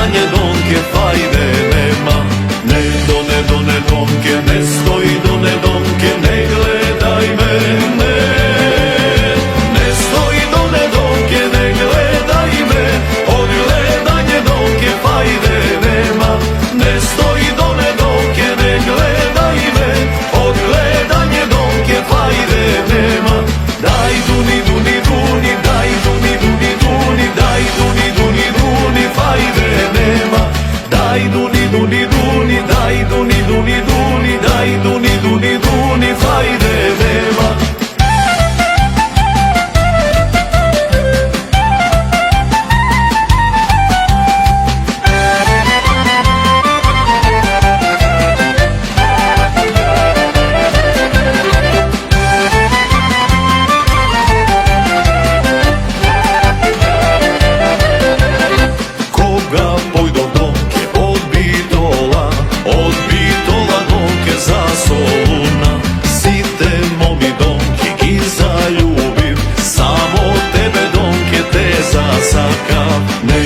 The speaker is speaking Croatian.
gledanje donke fajde nema. Ne do ne donke, ne stoji do ne donke, ne gledaj me, ne stoji do ne donke, ne gledaj me, od gledanje donke fajde nema. Ne stoji do ne donke, ne gledaj me, od gledanje donke fajde nema. Daj duni duni duni, daj duni duni duni, daj duni duni duni, fajde nema. Daj duni duni duni, daj duni duni duni, daj duni duni duni, fajde nema. Pojdo donke od bitola donke za Soluna. Site momi donke i zaljubim, samo tebe donke te zasakam. Ne